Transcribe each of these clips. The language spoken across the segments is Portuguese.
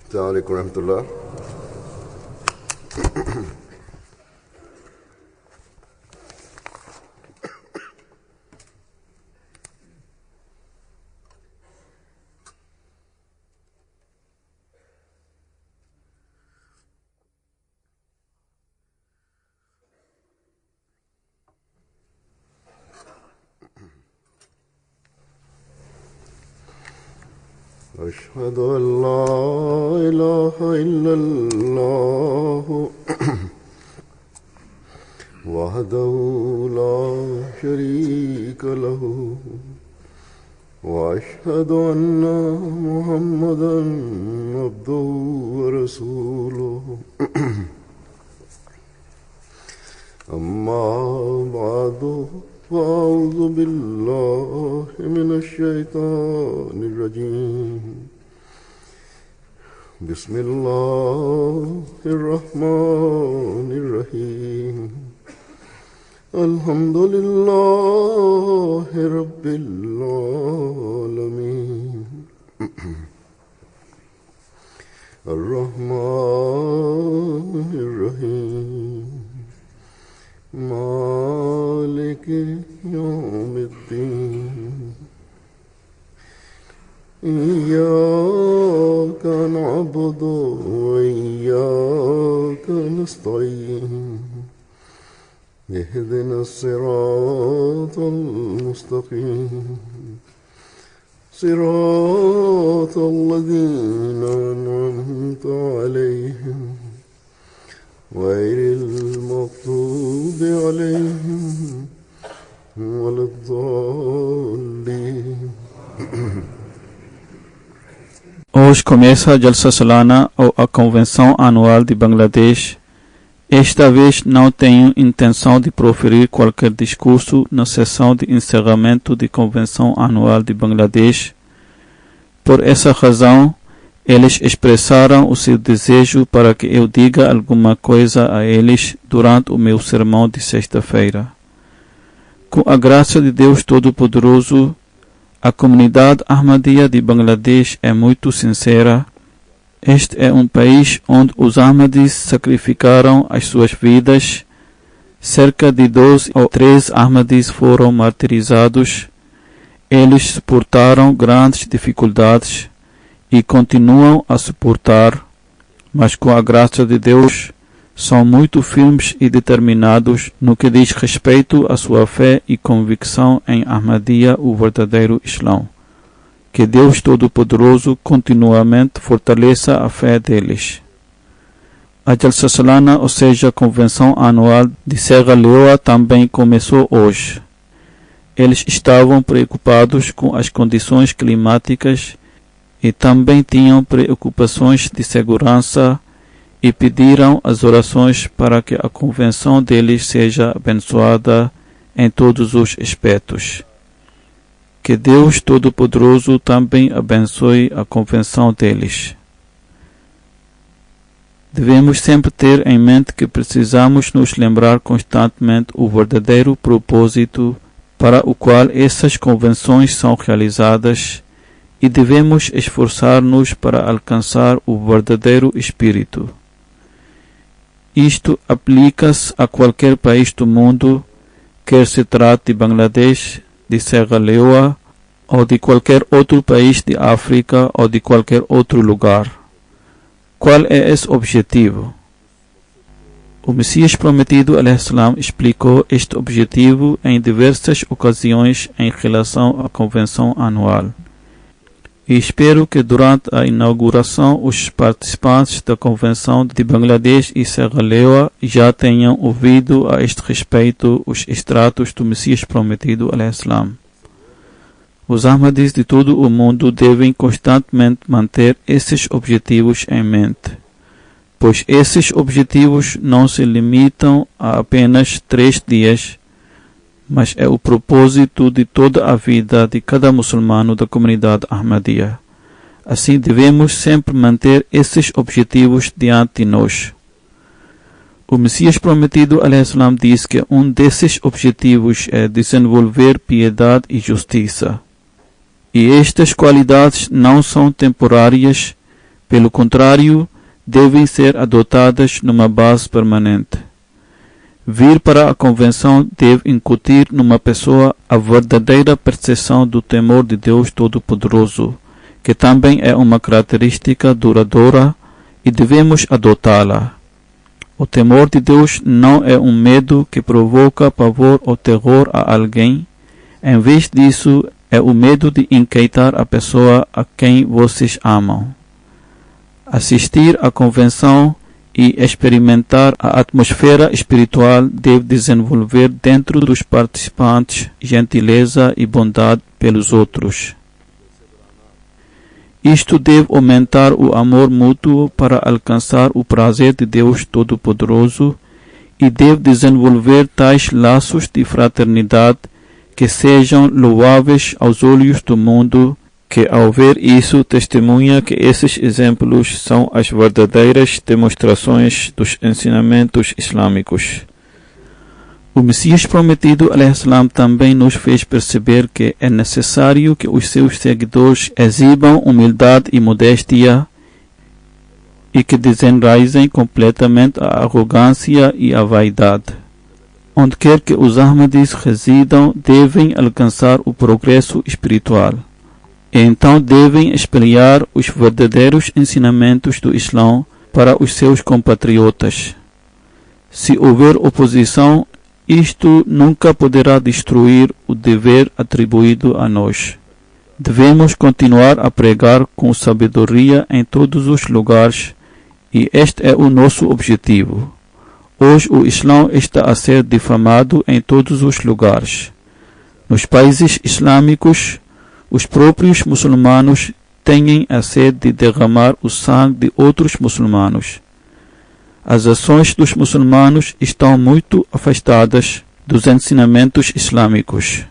السلام عليكم ورحمة الله. أشهد أن لا إله إلا الله وحده لا شريك له وأشهد أن محمدا عبده ورسوله أما بعد فأعوذ بالله من الشيطان الرجيم بسم الله الرحمن الرحيم الحمد لله رب العالمين الرحمن الرحيم مالك يوم الدين إياك نعبد وإياك نستعين اهدنا الصراط المستقيم صراط الذين أنعمت عليهم غير المغضوب عليهم ولا الضالين. Hoje começa a Jalsa Salana ou a Convenção Anual de Bangladesh. Esta vez não tenho intenção de proferir qualquer discurso na sessão de encerramento da Convenção Anual de Bangladesh. Por essa razão, eles expressaram o seu desejo para que eu diga alguma coisa a eles durante o meu sermão de sexta-feira. Com a graça de Deus Todo-Poderoso, a comunidade Ahmadiyya de Bangladesh é muito sincera. Este é um país onde os Ahmadis sacrificaram as suas vidas. Cerca de 12 ou 13 Ahmadis foram martirizados. Eles suportaram grandes dificuldades e continuam a suportar, mas com a graça de Deus são muito firmes e determinados no que diz respeito à sua fé e convicção em Ahmadiyya, o verdadeiro Islão. Que Deus Todo-Poderoso continuamente fortaleça a fé deles. A Jalsa Salana, ou seja, a Convenção Anual de Serra Leoa, também começou hoje. Eles estavam preocupados com as condições climáticas e também tinham preocupações de segurança e pediram as orações para que a convenção deles seja abençoada em todos os aspectos. Que Deus Todo-Poderoso também abençoe a convenção deles. Devemos sempre ter em mente que precisamos nos lembrar constantemente o verdadeiro propósito para o qual essas convenções são realizadas e devemos esforçar-nos para alcançar o verdadeiro espírito. Isto aplica-se a qualquer país do mundo, quer se trate de Bangladesh, de Serra Leoa, ou de qualquer outro país de África ou de qualquer outro lugar. Qual é esse objetivo? O Messias Prometido ﷺ explicou este objetivo em diversas ocasiões em relação à Convenção Anual. E espero que durante a inauguração os participantes da Convenção de Bangladesh e Serra Leoa já tenham ouvido a este respeito os extratos do Messias Prometido ﷺ. Os Ahmadis de todo o mundo devem constantemente manter esses objetivos em mente, pois esses objetivos não se limitam a apenas 3 dias, mas é o propósito de toda a vida de cada muçulmano da comunidade Ahmadiyya. Assim devemos sempre manter esses objetivos diante de nós. O Messias Prometido ﷺ diz que um desses objetivos é desenvolver piedade e justiça. E estas qualidades não são temporárias, Pelo contrário, devem ser adotadas numa base permanente. Vir para a convenção deve incutir numa pessoa a verdadeira percepção do temor de Deus Todo-Poderoso, que também é uma característica duradoura e devemos adotá-la. O temor de Deus não é um medo que provoca pavor ou terror a alguém. Em vez disso, é o medo de inquietar a pessoa a quem vocês amam. Assistir à convenção e experimentar a atmosfera espiritual deve desenvolver dentro dos participantes gentileza e bondade pelos outros. Isto deve aumentar o amor mútuo para alcançar o prazer de Deus Todo-Poderoso e deve desenvolver tais laços de fraternidade que sejam louváveis aos olhos do mundo, que ao ver isso testemunha que esses exemplos são as verdadeiras demonstrações dos ensinamentos islâmicos. O Messias Prometido ﷺ também nos fez perceber que é necessário que os seus seguidores exibam humildade e modéstia e que desenraizem completamente a arrogância e a vaidade. Onde quer que os Ahmadis residam, devem alcançar o progresso espiritual. E então devem espalhar os verdadeiros ensinamentos do Islã para os seus compatriotas. Se houver oposição, isto nunca poderá destruir o dever atribuído a nós. Devemos continuar a pregar com sabedoria em todos os lugares e este é o nosso objetivo. Hoje o Islã está a ser difamado em todos os lugares. Nos países islâmicos, os próprios muçulmanos têm a sede de derramar o sangue de outros muçulmanos. As ações dos muçulmanos estão muito afastadas dos ensinamentos islâmicos.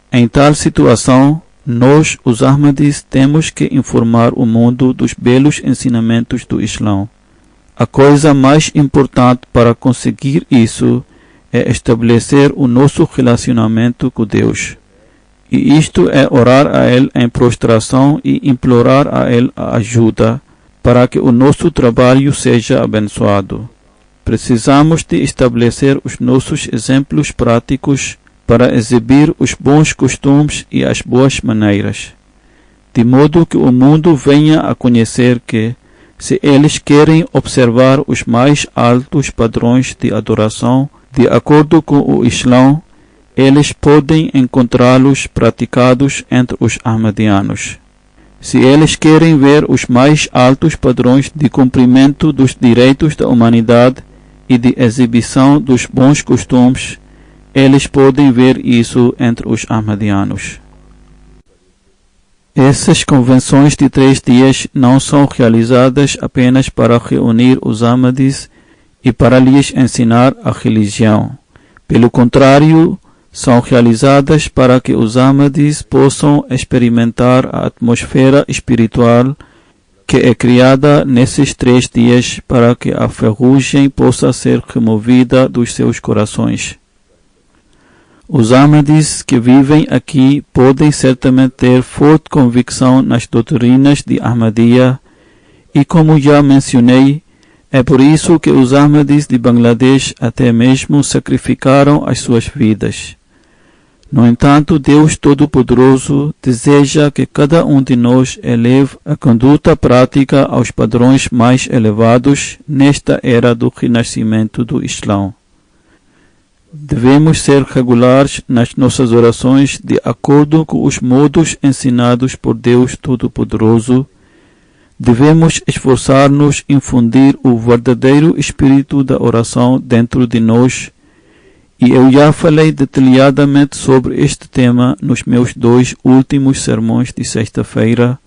Em tal situação, nós, os Ahmadis, temos que informar o mundo dos belos ensinamentos do Islã. A coisa mais importante para conseguir isso é estabelecer o nosso relacionamento com Deus. E isto é orar a Ele em prostração e implorar a Ele a ajuda para que o nosso trabalho seja abençoado. Precisamos de estabelecer os nossos exemplos práticos para exibir os bons costumes e as boas maneiras, de modo que o mundo venha a conhecer que, se eles querem observar os mais altos padrões de adoração de acordo com o Islã, eles podem encontrá-los praticados entre os Ahmadianos. Se eles querem ver os mais altos padrões de cumprimento dos direitos da humanidade e de exibição dos bons costumes, eles podem ver isso entre os Ahmadianos. Essas convenções de 3 dias não são realizadas apenas para reunir os Ahmadis e para lhes ensinar a religião. Pelo contrário, são realizadas para que os Ahmadis possam experimentar a atmosfera espiritual que é criada nesses 3 dias para que a ferrugem possa ser removida dos seus corações. Os Ahmadis que vivem aqui podem certamente ter forte convicção nas doutrinas de Ahmadiyya e, como já mencionei, é por isso que os Ahmadis de Bangladesh até mesmo sacrificaram as suas vidas. No entanto, Deus Todo-Poderoso deseja que cada um de nós eleve a conduta prática aos padrões mais elevados nesta era do renascimento do Islã. Devemos ser regulares nas nossas orações de acordo com os modos ensinados por Deus Todo-Poderoso. Devemos esforçar-nos em infundir o verdadeiro espírito da oração dentro de nós. E eu já falei detalhadamente sobre este tema nos meus 2 últimos sermões de sexta-feira.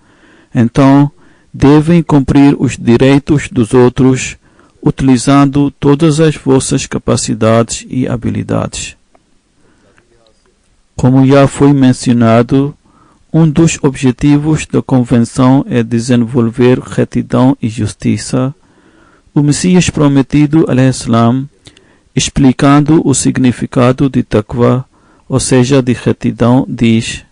Então, devem cumprir os direitos dos outros, utilizando todas as vossas capacidades e habilidades. Como já foi mencionado, um dos objetivos da convenção é desenvolver retidão e justiça. O Messias Prometido, ﷺ, explicando o significado de taqwa, ou seja, de retidão, diz: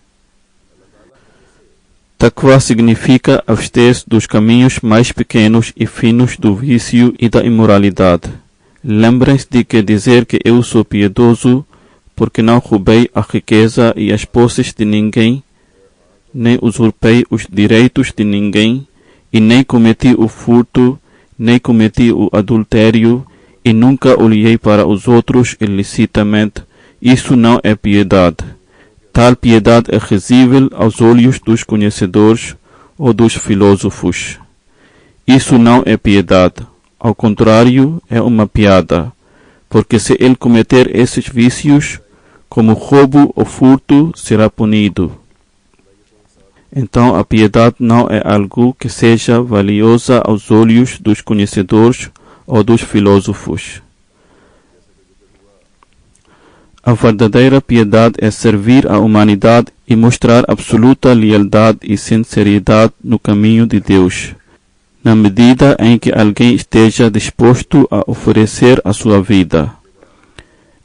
Taqwa significa abster-se dos caminhos mais pequenos e finos do vício e da imoralidade. Lembrem-se de que dizer que eu sou piedoso porque não roubei a riqueza e as posses de ninguém, nem usurpei os direitos de ninguém, e nem cometi o furto, nem cometi o adultério, e nunca olhei para os outros ilicitamente. Isso não é piedade. Tal piedade é risível aos olhos dos conhecedores ou dos filósofos. Isso não é piedade. Ao contrário, é uma piada, porque se ele cometer esses vícios, como roubo ou furto, será punido. Então a piedade não é algo que seja valiosa aos olhos dos conhecedores ou dos filósofos. A verdadeira piedade é servir a humanidade e mostrar absoluta lealdade e sinceridade no caminho de Deus, na medida em que alguém esteja disposto a oferecer a sua vida.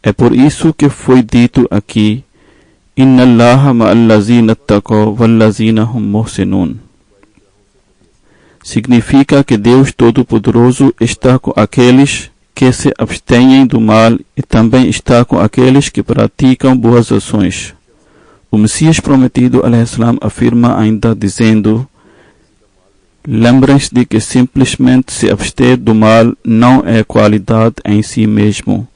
É por isso que foi dito aqui: Inna Allaha ma'allazina attaqaw wallazina hum muhsinun. Significa que Deus Todo-Poderoso está com aqueles que se abstêm do mal e também está com aqueles que praticam boas ações. O Messias prometido, alaihissalam, afirma ainda dizendo: lembrem-se de que simplesmente se abster do mal não é qualidade em si mesmo,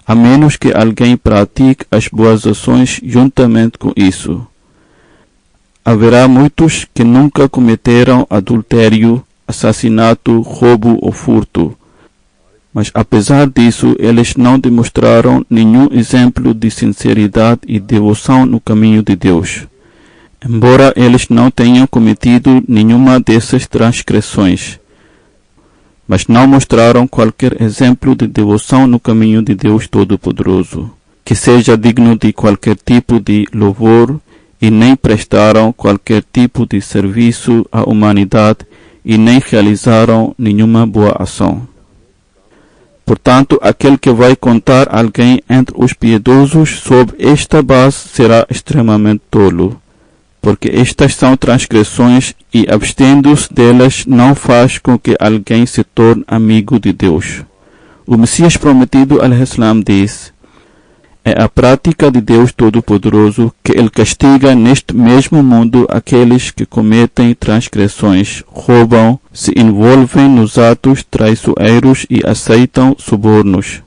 a menos que alguém pratique as boas ações juntamente com isso. Haverá muitos que nunca cometeram adultério, assassinato, roubo ou furto, mas apesar disso eles não demonstraram nenhum exemplo de sinceridade e devoção no caminho de Deus. Embora eles não tenham cometido nenhuma dessas transgressões, mas não mostraram qualquer exemplo de devoção no caminho de Deus Todo-Poderoso, que seja digno de qualquer tipo de louvor, e nem prestaram qualquer tipo de serviço à humanidade e nem realizaram nenhuma boa ação. Portanto, aquele que vai contar alguém entre os piedosos sob esta base será extremamente tolo, porque estas são transgressões e abstendo-se delas não faz com que alguém se torne amigo de Deus. O Messias prometido, alaihissalam, diz: é a prática de Deus Todo-Poderoso que ele castiga neste mesmo mundo aqueles que cometem transgressões, roubam, se envolvem nos atos traiçoeiros e aceitam subornos.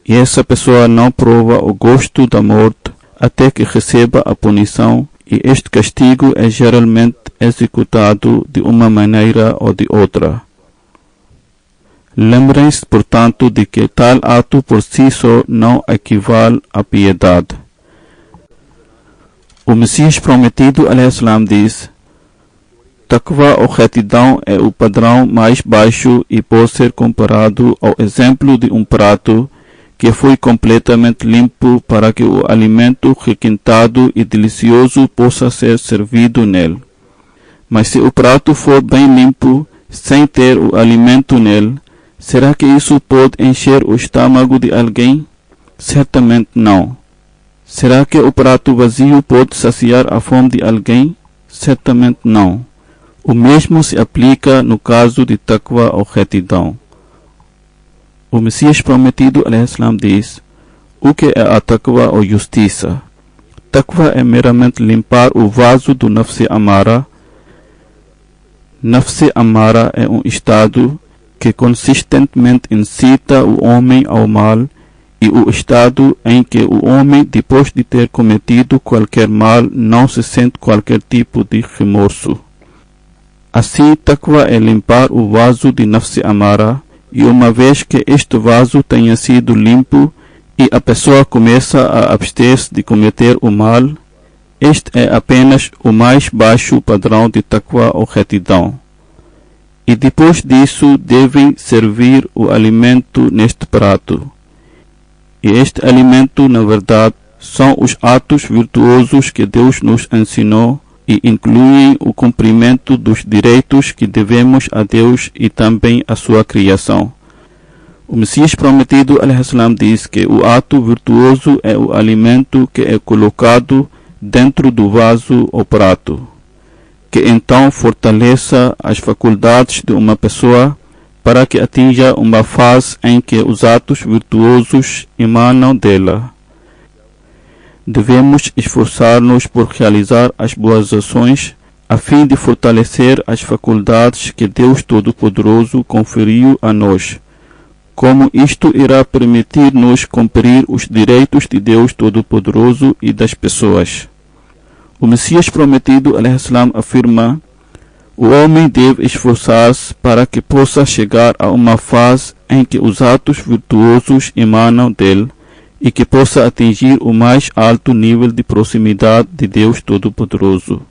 E essa pessoa não prova o gosto da morte até que receba a punição, e este castigo é geralmente executado de uma maneira ou de outra. Lembrem-se, portanto, de que tal ato por si só não equivale à piedade. O Messias prometido, alaihissalam, diz: Taqwa ou retidão é o padrão mais baixo e pode ser comparado ao exemplo de um prato que foi completamente limpo para que o alimento requintado e delicioso possa ser servido nele. Mas se o prato for bem limpo, sem ter o alimento nele, será que isso pode encher o estômago de alguém? Certamente não. Será que o prato vazio pode saciar a fome de alguém? Certamente não. O mesmo se aplica no caso de taqwa ou retidão. O Messias prometido, alaihissalam, diz: o que é a taqwa ou justiça? Taqwa é meramente limpar o vaso do nafs amara. Nafs amara é um estado que consistentemente incita o homem ao mal, e o estado em que o homem, depois de ter cometido qualquer mal, não se sente qualquer tipo de remorso. Assim, taqwa é limpar o vaso de nafs amara, e uma vez que este vaso tenha sido limpo e a pessoa começa a abster-se de cometer o mal, este é apenas o mais baixo padrão de taqwa ou retidão. E depois disso devem servir o alimento neste prato. E este alimento, na verdade, são os atos virtuosos que Deus nos ensinou e incluem o cumprimento dos direitos que devemos a Deus e também a sua criação. O Messias prometido, alaihissalam, diz que o ato virtuoso é o alimento que é colocado dentro do vaso ou prato. que então fortaleça as faculdades de uma pessoa para que atinja uma fase em que os atos virtuosos emanam dela. Devemos esforçar-nos por realizar as boas ações a fim de fortalecer as faculdades que Deus Todo-Poderoso conferiu a nós, como isto irá permitir-nos cumprir os direitos de Deus Todo-Poderoso e das pessoas. O Messias prometido, alaihissalam, afirma: o homem deve esforçar-se para que possa chegar a uma fase em que os atos virtuosos emanam dele e que possa atingir o mais alto nível de proximidade de Deus Todo-Poderoso.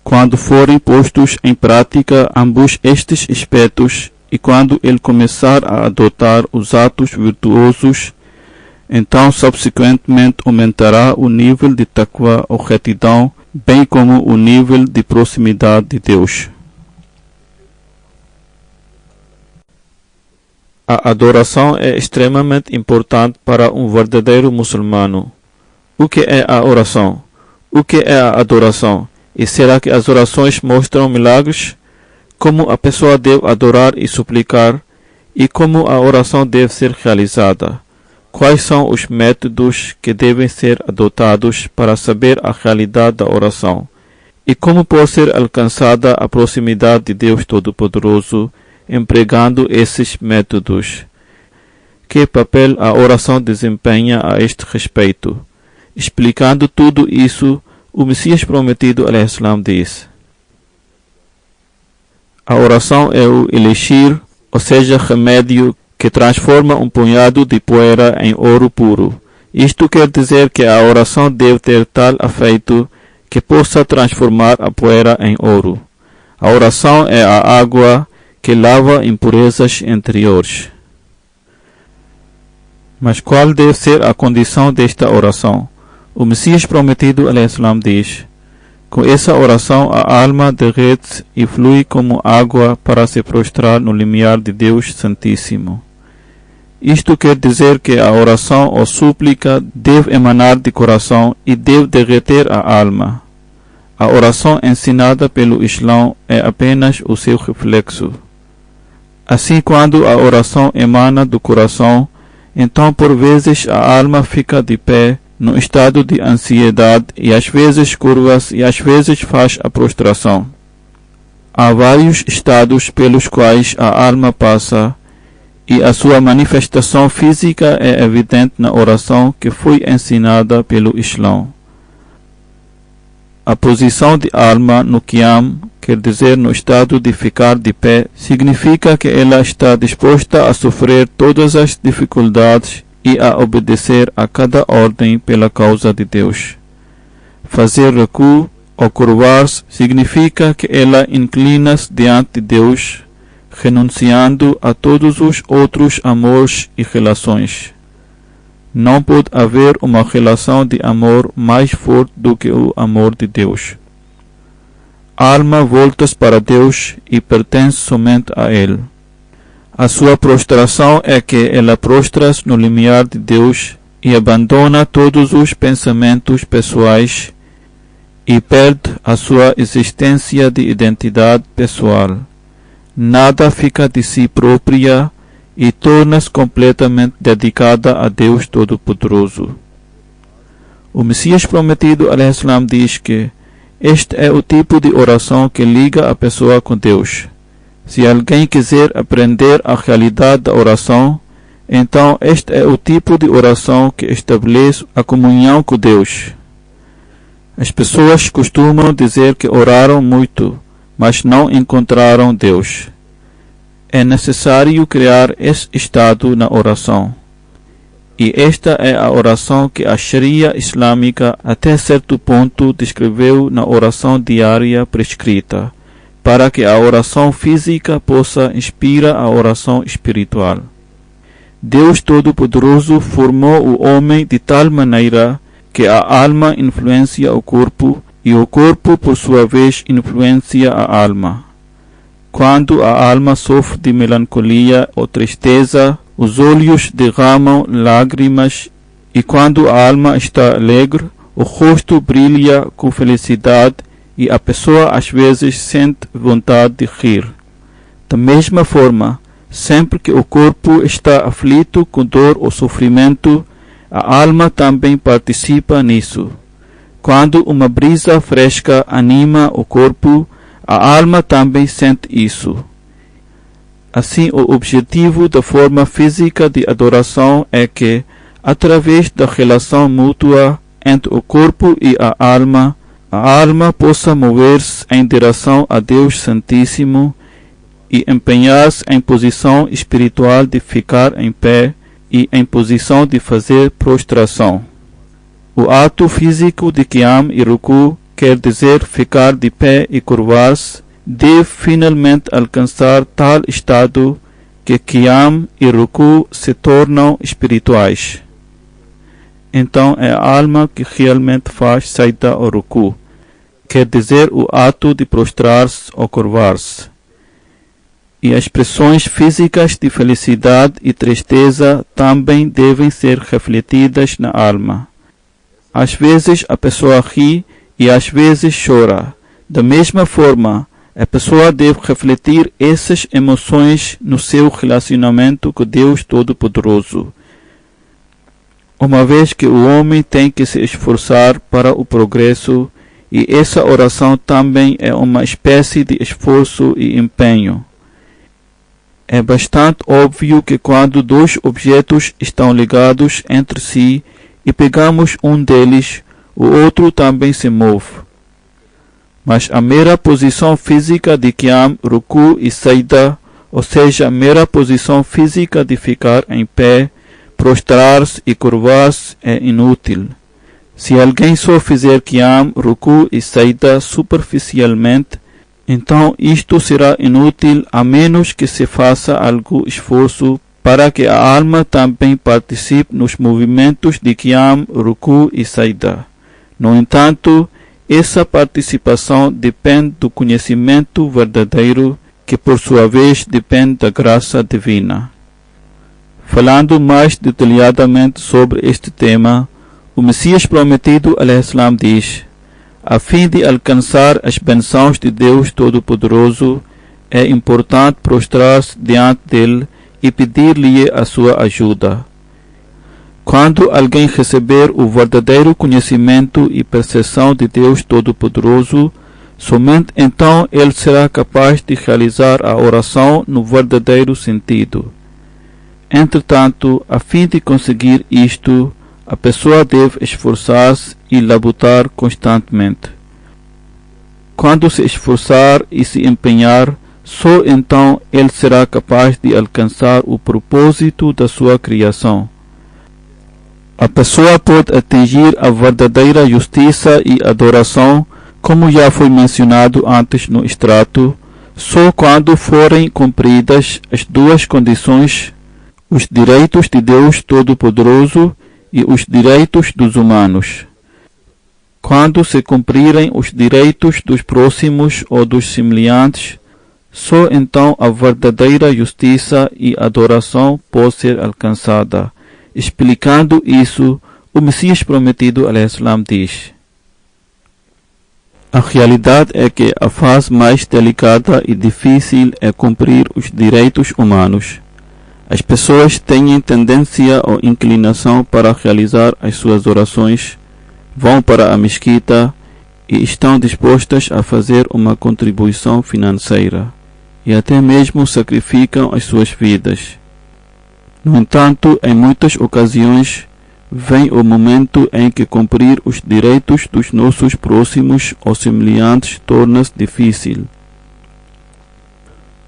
Quando forem postos em prática ambos estes aspectos e quando ele começar a adotar os atos virtuosos, então subsequentemente aumentará o nível de taqwa ou retidão, bem como o nível de proximidade de Deus. A adoração é extremamente importante para um verdadeiro muçulmano. O que é a oração? O que é a adoração? E será que as orações mostram milagres? Como a pessoa deve adorar e suplicar? E como a oração deve ser realizada? Quais são os métodos que devem ser adotados para saber a realidade da oração? E como pode ser alcançada a proximidade de Deus Todo-Poderoso empregando esses métodos? Que papel a oração desempenha a este respeito? Explicando tudo isso, o Messias prometido, alaihissalam, diz: a oração é o elixir, ou seja, remédio que transforma um punhado de poeira em ouro puro. Isto quer dizer que a oração deve ter tal efeito que possa transformar a poeira em ouro. A oração é a água que lava impurezas interiores. Mas qual deve ser a condição desta oração? O Messias prometido, alaihissalam, diz: com essa oração a alma derrete e flui como água para se prostrar no limiar de Deus Santíssimo. Isto quer dizer que a oração ou súplica deve emanar de coração e deve derreter a alma. A oração ensinada pelo Islão é apenas o seu reflexo. Assim, quando a oração emana do coração, então por vezes a alma fica de pé no estado de ansiedade e às vezes curva-se e às vezes faz a prostração. Há vários estados pelos quais a alma passa e a sua manifestação física é evidente na oração que foi ensinada pelo Islão. A posição de alma no qiyam, quer dizer no estado de ficar de pé, significa que ela está disposta a sofrer todas as dificuldades e a obedecer a cada ordem pela causa de Deus. Fazer recuo ou curvar-se significa que ela inclina-se diante de Deus, renunciando a todos os outros amores e relações. Não pode haver uma relação de amor mais forte do que o amor de Deus. A alma volta-se para Deus e pertence somente a Ele. A sua prostração é que ela prostra-se no limiar de Deus e abandona todos os pensamentos pessoais e perde a sua existência de identidade pessoal. Nada fica de si própria e torna-se completamente dedicada a Deus Todo-Poderoso. O Messias prometido, alaihissalam, diz que este é o tipo de oração que liga a pessoa com Deus. Se alguém quiser aprender a realidade da oração, então este é o tipo de oração que estabelece a comunhão com Deus. As pessoas costumam dizer que oraram muito, mas não encontraram Deus. É necessário criar esse estado na oração. E esta é a oração que a Sharia islâmica até certo ponto descreveu na oração diária prescrita, para que a oração física possa inspirar a oração espiritual. Deus Todo-Poderoso formou o homem de tal maneira que a alma influencia o corpo e o corpo, por sua vez, influencia a alma. Quando a alma sofre de melancolia ou tristeza, os olhos derramam lágrimas, e quando a alma está alegre, o rosto brilha com felicidade e a pessoa às vezes sente vontade de rir. Da mesma forma, sempre que o corpo está aflito com dor ou sofrimento, a alma também participa nisso. Quando uma brisa fresca anima o corpo, a alma também sente isso. Assim, o objetivo da forma física de adoração é que, através da relação mútua entre o corpo e a alma possa mover-se em direção a Deus Santíssimo e empenhar-se em posição espiritual de ficar em pé e em posição de fazer prostração. O ato físico de Qiyam e Ruku, quer dizer ficar de pé e curvar-se, deve finalmente alcançar tal estado que Qiyam e Ruku se tornam espirituais. Então é a alma que realmente faz Sajda ou Ruku, quer dizer o ato de prostrar-se ou curvar-se. E as expressões físicas de felicidade e tristeza também devem ser refletidas na alma. Às vezes a pessoa ri e às vezes chora. Da mesma forma, a pessoa deve refletir essas emoções no seu relacionamento com Deus Todo-Poderoso, uma vez que o homem tem que se esforçar para o progresso, e essa oração também é uma espécie de esforço e empenho. É bastante óbvio que quando dois objetos estão ligados entre si e pegamos um deles, o outro também se move. Mas a mera posição física de Qiyam, Ruku e Sajda, ou seja, a mera posição física de ficar em pé, prostrar-se e curvar-se, é inútil. Se alguém só fizer Qiyam, Ruku e Sajda superficialmente, então isto será inútil a menos que se faça algum esforço para que a alma também participe nos movimentos de Qiyam, Ruku e Sajda. No entanto, essa participação depende do conhecimento verdadeiro, que por sua vez depende da graça divina. Falando mais detalhadamente sobre este tema, o Messias prometido _, diz: a fim de alcançar as bênçãos de Deus Todo-Poderoso, é importante prostrar-se diante dele e pedir-lhe a sua ajuda. Quando alguém receber o verdadeiro conhecimento e percepção de Deus Todo-Poderoso, somente então ele será capaz de realizar a oração no verdadeiro sentido. Entretanto, a fim de conseguir isto, a pessoa deve esforçar-se e labutar constantemente. Quando se esforçar e se empenhar, só então ele será capaz de alcançar o propósito da sua criação. A pessoa pode atingir a verdadeira justiça e adoração, como já foi mencionado antes no extrato, só quando forem cumpridas as duas condições: os direitos de Deus Todo-Poderoso e os direitos dos humanos. Quando se cumprirem os direitos dos próximos ou dos semelhantes, só então a verdadeira justiça e adoração pode ser alcançada. Explicando isso, o Messias prometido _, diz: a realidade é que a fase mais delicada e difícil é cumprir os direitos humanos. As pessoas têm tendência ou inclinação para realizar as suas orações, vão para a mesquita e estão dispostas a fazer uma contribuição financeira, e até mesmo sacrificam as suas vidas. No entanto, em muitas ocasiões, vem o momento em que cumprir os direitos dos nossos próximos ou semelhantes torna-se difícil.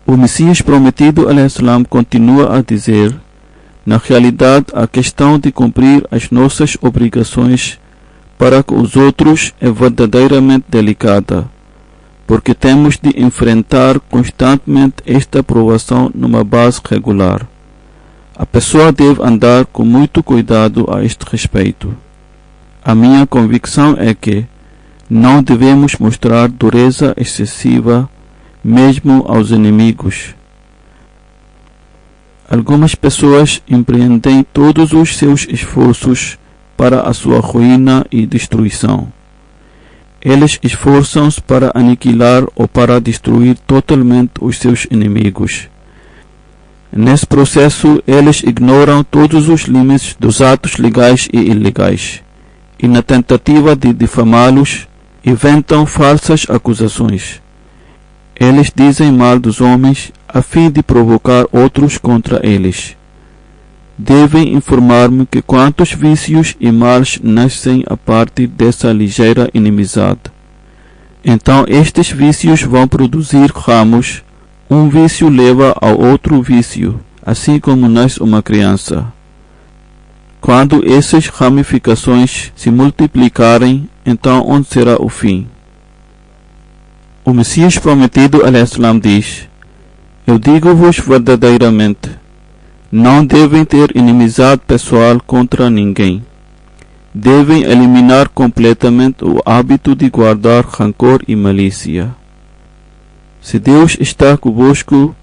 O Messias prometido _, continua a dizer: na realidade, a questão de cumprir as nossas obrigações para com os outros é verdadeiramente delicada, porque temos de enfrentar constantemente esta provação numa base regular. A pessoa deve andar com muito cuidado a este respeito. A minha convicção é que não devemos mostrar dureza excessiva mesmo aos inimigos. Algumas pessoas empreendem todos os seus esforços para a sua ruína e destruição. eles esforçam-se para aniquilar ou para destruir totalmente os seus inimigos. Nesse processo, eles ignoram todos os limites dos atos legais e ilegais, e na tentativa de difamá-los, inventam falsas acusações. Eles dizem mal dos homens a fim de provocar outros contra eles. Devem informar-me que quantos vícios e males nascem a partir dessa ligeira inimizade. Então estes vícios vão produzir ramos. Um vício leva ao outro vício, assim como nasce uma criança. Quando essas ramificações se multiplicarem, então onde será o fim? O Messias prometido, al-Islam, diz: Eu digo-vos verdadeiramente, não devem ter inimizade pessoal contra ninguém. Devem eliminar completamente o hábito de guardar rancor e malícia. Se Deus está convosco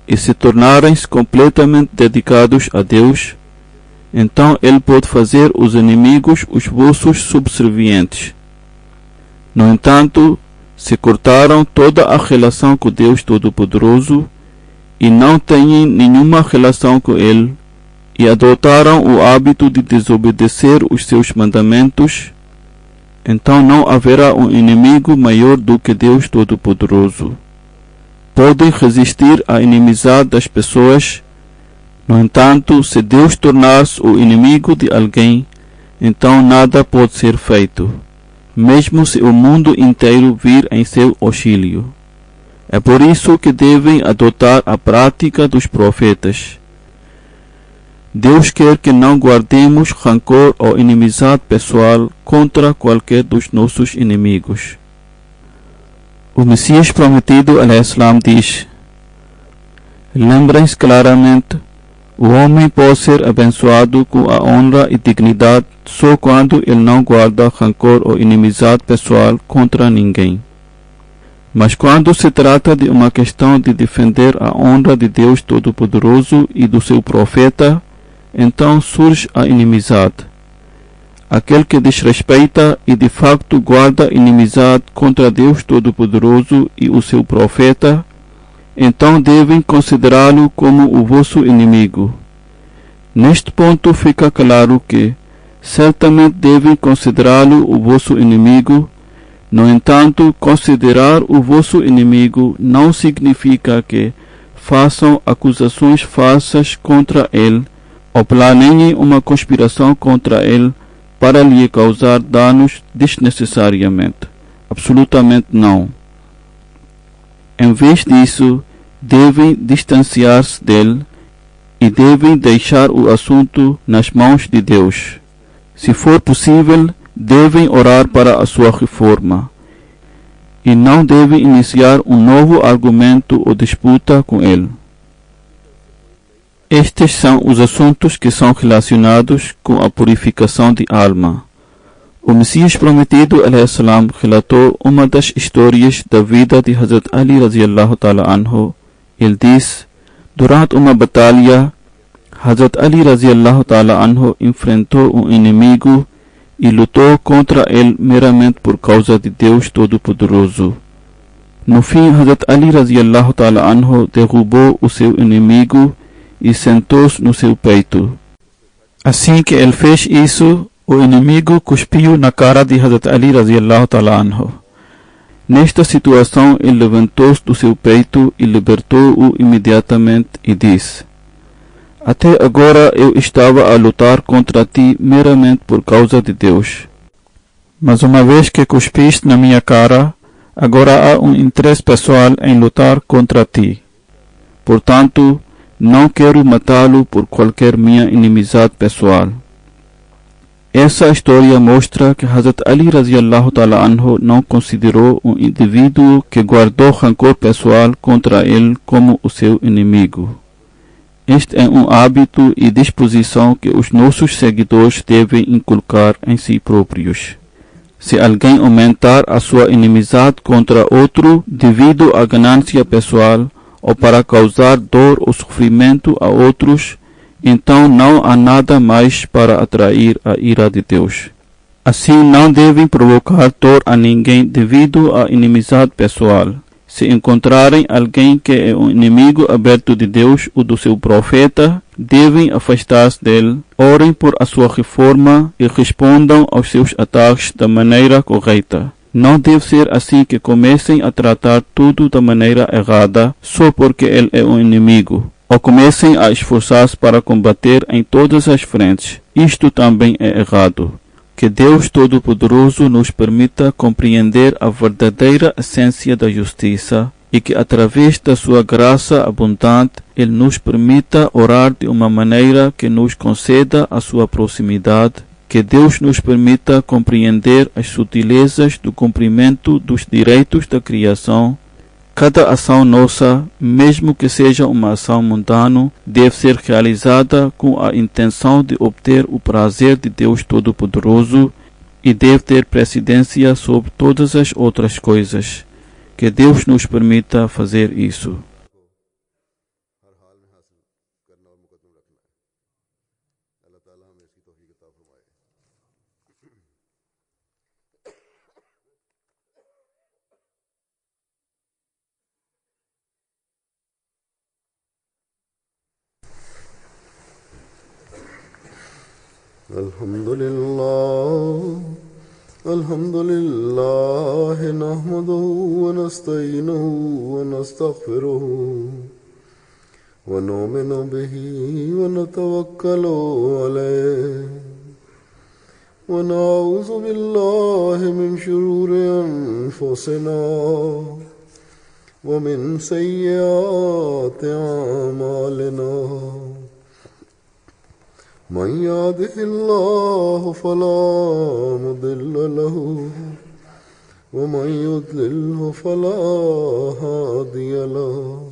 e se tornarem-se completamente dedicados a Deus, então Ele pode fazer os inimigos os vossos subservientes. No entanto, se cortaram toda a relação com Deus Todo-Poderoso e não têm nenhuma relação com Ele, e adotaram o hábito de desobedecer os seus mandamentos, então não haverá um inimigo maior do que Deus Todo-Poderoso. Podem resistir à inimizade das pessoas. No entanto, se Deus tornar-se o inimigo de alguém, então nada pode ser feito, mesmo se o mundo inteiro vir em seu auxílio. É por isso que devem adotar a prática dos profetas. Deus quer que não guardemos rancor ou inimizade pessoal contra qualquer dos nossos inimigos. O Messias prometido, al-Islam, diz: Lembrem-se claramente, o homem pode ser abençoado com a honra e dignidade só quando ele não guarda rancor ou inimizade pessoal contra ninguém. Mas quando se trata de uma questão de defender a honra de Deus Todo-Poderoso e do seu profeta, então surge a inimizade. Aquele que desrespeita e de facto guarda inimizade contra Deus Todo-Poderoso e o seu profeta, então devem considerá-lo como o vosso inimigo. Neste ponto fica claro que certamente devem considerá-lo o vosso inimigo. No entanto, considerar o vosso inimigo não significa que façam acusações falsas contra ele ou planeiem uma conspiração contra ele para lhe causar danos desnecessariamente. Absolutamente não. Em vez disso, devem distanciar-se dele e devem deixar o assunto nas mãos de Deus. Se for possível, devem orar para a sua reforma e não devem iniciar um novo argumento ou disputa com ele. Estes são os assuntos que são relacionados com a purificação de alma. O Messias prometido, al-Islam, relatou uma das histórias da vida de Hazrat Ali radiyallahu ta'ala anhu. Ele diz: durante uma batalha, Hazrat Ali radiyallahu ta'ala anhu enfrentou um inimigo e lutou contra ele meramente por causa de Deus Todo-Poderoso. No fim, Hazrat Ali radiyallahu ta'ala anhu derrubou o seu inimigo e sentou-se no seu peito. Assim que ele fez isso, o inimigo cuspiu na cara de Hazrat Ali radiyallahu ta'ala anhu. Nesta situação, ele levantou-se do seu peito e libertou-o imediatamente e disse: até agora eu estava a lutar contra ti meramente por causa de Deus. Mas uma vez que cuspiste na minha cara, agora há um interesse pessoal em lutar contra ti. Portanto, não quero matá-lo por qualquer minha inimizade pessoal. Essa história mostra que Hazrat Ali radiyallahu ta'ala anhu não considerou um indivíduo que guardou rancor pessoal contra ele como o seu inimigo. Este é um hábito e disposição que os nossos seguidores devem inculcar em si próprios. Se alguém aumentar a sua inimizade contra outro devido à ganância pessoal ou para causar dor ou sofrimento a outros, então não há nada mais para atrair a ira de Deus. Assim, não devem provocar dor a ninguém devido à inimizade pessoal. Se encontrarem alguém que é um inimigo aberto de Deus ou do seu profeta, devem afastar-se dele, orem por a sua reforma e respondam aos seus ataques da maneira correta. Não deve ser assim que comecem a tratar tudo da maneira errada só porque ele é um inimigo, ou comecem a esforçar-se para combater em todas as frentes. Isto também é errado. Que Deus Todo-Poderoso nos permita compreender a verdadeira essência da justiça e que, através da sua graça abundante, Ele nos permita orar de uma maneira que nos conceda a sua proximidade. Que Deus nos permita compreender as sutilezas do cumprimento dos direitos da criação. Cada ação nossa, mesmo que seja uma ação mundana, deve ser realizada com a intenção de obter o prazer de Deus Todo-Poderoso e deve ter precedência sobre todas as outras coisas. Que Deus nos permita fazer isso. الحمد لله نحمده ونستعينه ونستغفره ونؤمن به ونتوكل عليه ونعوذ بالله من شرور أنفسنا ومن سيئات أعمالنا من يهده الله فلا مضل له ومن يضلله فلا هادي له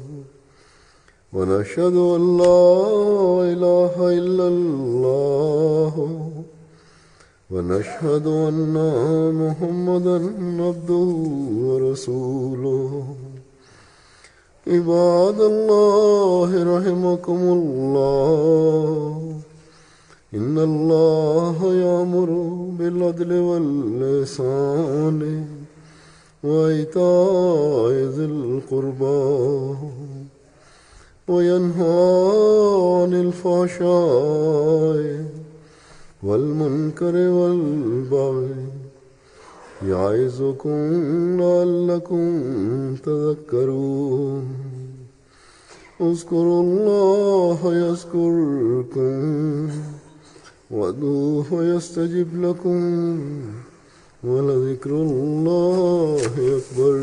ونشهد أن لا إله إلا الله ونشهد أن محمدا عبده ورسوله عباد الله رحمكم الله إن الله يأمر بالعدل والإحسان وإيتاء ذي القربى وينهى عن الفحشاء والمنكر والبغي يعظكم لعلكم تذكرون اذكروا الله يذكركم وادعوه يستجب لكم ولذكر الله أكبر